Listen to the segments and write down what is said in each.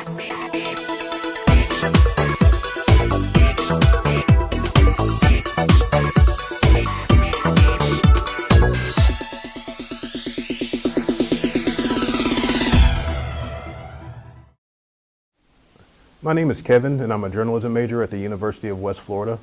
My name is Kevin, and I'm a journalism major at the University of West Florida.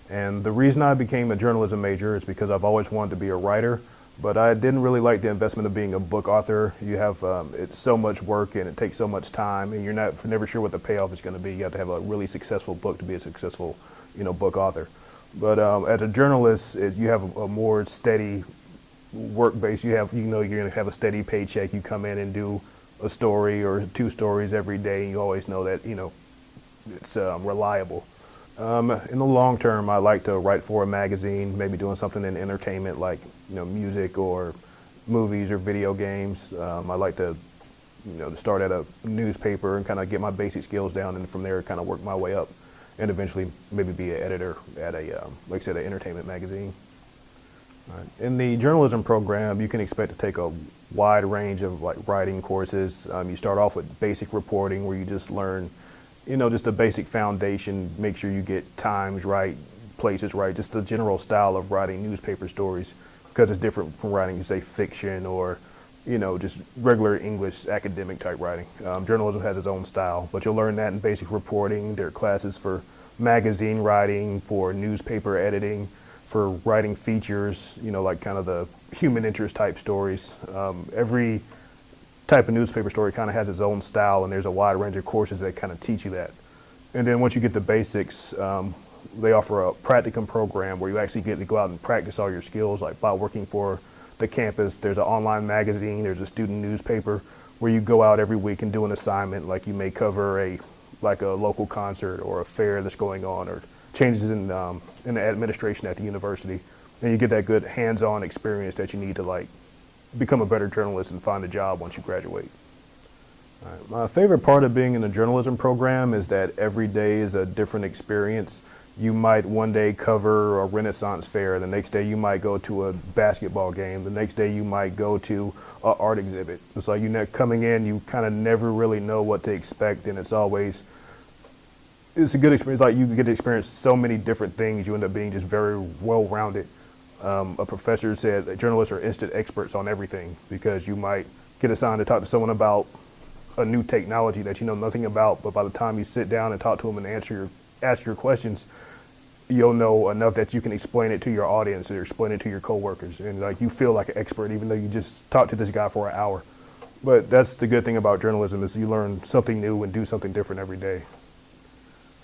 And the reason I became a journalism major is because I've always wanted to be a writer, but I didn't really like the investment of being a book author. You have, it's so much work and it takes so much time, and you're never sure what the payoff is going to be. You have to have a really successful book to be a successful, book author. But as a journalist, you have a more steady work base. You're going to have a steady paycheck. You come in and do a story or two stories every day, and you always know that, it's reliable. In the long term, I like to write for a magazine, maybe doing something in entertainment like, music or movies or video games. I like to, to start at a newspaper and kind of get my basic skills down, and from there kind of work my way up and eventually maybe be an editor at like I said, an entertainment magazine. In the journalism program, you can expect to take a wide range of writing courses. You start off with basic reporting, where you just learn, just a basic foundation, make sure you get times right, places right, just the general style of writing newspaper stories, because it's different from writing, say, fiction or, just regular English academic type writing. Journalism has its own style, but you'll learn that in basic reporting. There are classes for magazine writing, for newspaper editing, for writing features, like kind of the human interest type stories. Every type of newspaper story kind of has its own style, and there's a wide range of courses that kind of teach you that. And then once you get the basics, they offer a practicum program where you actually get to go out and practice all your skills, like by working for the campus. There's an online magazine, there's a student newspaper where you go out every week and do an assignment, like you may cover a local concert or a fair that's going on, or changes in the administration at the university. And you get that good hands-on experience that you need to become a better journalist and find a job once you graduate. My favorite part of being in the journalism program is that every day is a different experience. You might one day cover a Renaissance fair, the next day you might go to a basketball game, the next day you might go to an art exhibit. It's like coming in, you kind of never really know what to expect, and it's a good experience. Like, you get to experience so many different things. You end up being just very well-rounded. A professor said that journalists are instant experts on everything, because you might get assigned to talk to someone about a new technology that you know nothing about, but by the time you sit down and talk to them and ask your questions, you'll know enough that you can explain it to your audience or explain it to your coworkers, and you feel like an expert even though you just talked to this guy for an hour. But that's the good thing about journalism, is you learn something new and do something different every day.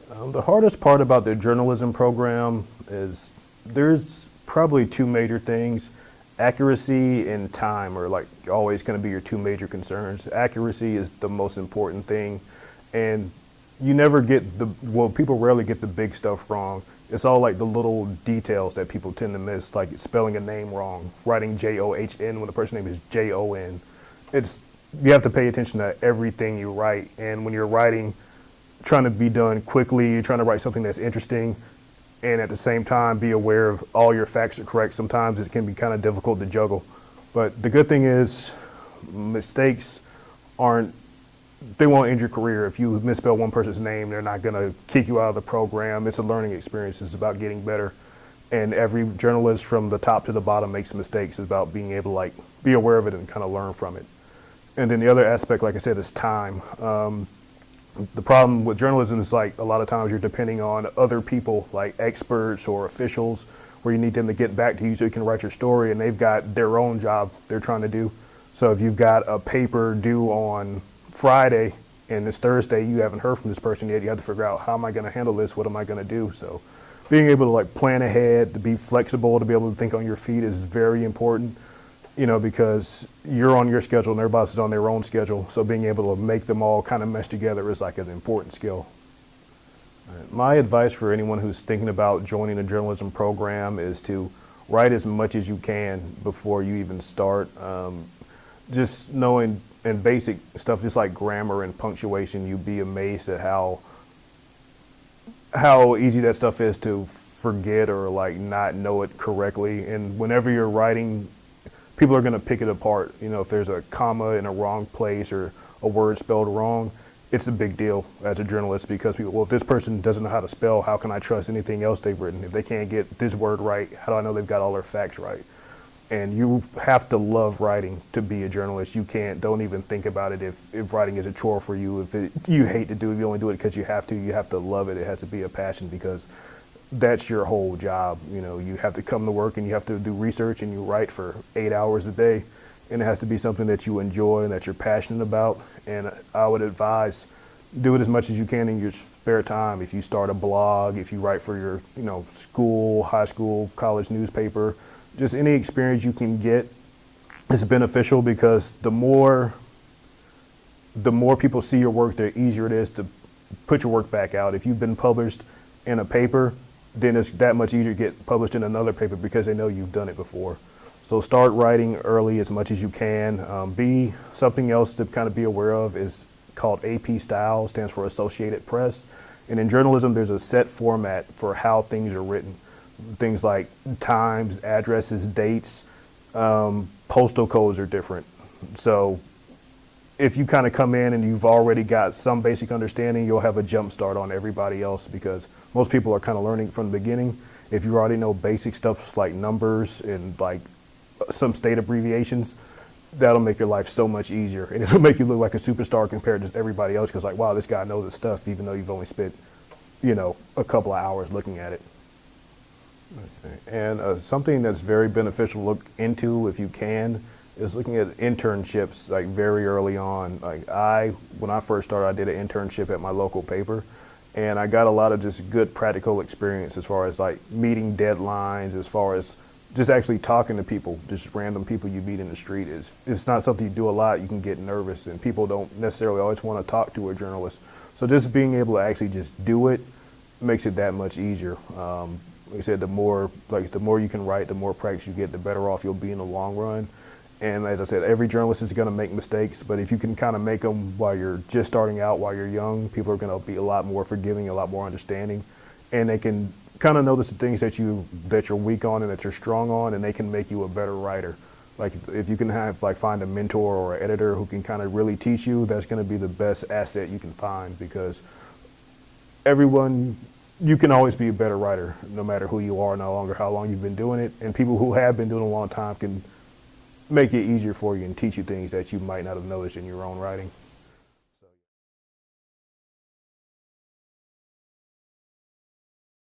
The hardest part about the journalism program is there's probably two major things. Accuracy and time are always going to be your two major concerns. Accuracy is the most important thing, and you never get people rarely get the big stuff wrong. It's all the little details that people tend to miss, like spelling a name wrong, writing J-O-H-N when the person's name is J-O-N. You have to pay attention to everything you write, and when you're writing, trying to be done quickly, you're trying to write something that's interesting, and at the same time be aware of all your facts are correct. Sometimes it can be kind of difficult to juggle. But the good thing is, mistakes won't end your career. If you misspell one person's name, they're not going to kick you out of the program. It's a learning experience. It's about getting better. And every journalist from the top to the bottom makes mistakes. It's about being able to be aware of it and kind of learn from it. And then the other aspect, like I said, is time. The problem with journalism is a lot of times you're depending on other people, like experts or officials, where you need them to get back to you so you can write your story, and they've got their own job they're trying to do. So if you've got a paper due on Friday and it's Thursday, you haven't heard from this person yet, you have to figure out, how am I going to handle this? What am I going to do? So being able to plan ahead, to be flexible, to be able to think on your feet is very important. Because you're on your schedule and everybody else is on their own schedule. So being able to make them all kind of mesh together is an important skill. My advice for anyone who's thinking about joining a journalism program is to write as much as you can before you even start. Just knowing in basic stuff, just like grammar and punctuation, you'd be amazed at how easy that stuff is to forget or not know it correctly. And whenever you're writing, people are going to pick it apart. If there's a comma in a wrong place or a word spelled wrong, it's a big deal as a journalist because people, well, if this person doesn't know how to spell, how can I trust anything else they've written? If they can't get this word right, how do I know they've got all their facts right? And you have to love writing to be a journalist. You can't, don't even think about it if writing is a chore for you. You hate to do it, you only do it because you have to love it. It has to be a passion because that's your whole job. You know, you have to come to work and you have to do research and you write for 8 hours a day. And it has to be something that you enjoy and that you're passionate about. And I would advise, do it as much as you can in your spare time. If you start a blog, if you write for your, school, high school, college newspaper, just any experience you can get is beneficial because the more people see your work, the easier it is to put your work back out. If you've been published in a paper, then it's that much easier to get published in another paper because they know you've done it before. So start writing early as much as you can. Something else to kind of be aware of is called AP style, stands for Associated Press. And in journalism, there's a set format for how things are written. Things like times, addresses, dates, postal codes are different. So if you kind of come in and you've already got some basic understanding, you'll have a jump start on everybody else because most people are kind of learning from the beginning. If you already know basic stuff like numbers and like some state abbreviations, that'll make your life so much easier. And it'll make you look like a superstar compared to everybody else because like, wow, this guy knows his stuff even though you've only spent, a couple of hours looking at it. Okay. And something that's very beneficial to look into if you can is looking at internships like very early on. Like when I first started, I did an internship at my local paper and I got a lot of just good practical experience as far as like meeting deadlines, as far as just actually talking to people, just random people you meet in the street. It's not something you do a lot. You can get nervous and people don't necessarily always want to talk to a journalist. So just being able to actually just do it makes it that much easier. Like I said, the more you can write, the more practice you get, the better off you'll be in the long run. And as I said, every journalist is going to make mistakes, but if you can kind of make them while you're just starting out, while you're young, people are going to be a lot more forgiving, a lot more understanding, and they can kind of notice the things that you're weak on and that you're strong on, and they can make you a better writer. Like if you can find a mentor or an editor who can kind of really teach you, that's going to be the best asset you can find because you can always be a better writer no matter who you are, no longer how long you've been doing it, and people who have been doing it a long time can make it easier for you and teach you things that you might not have noticed in your own writing.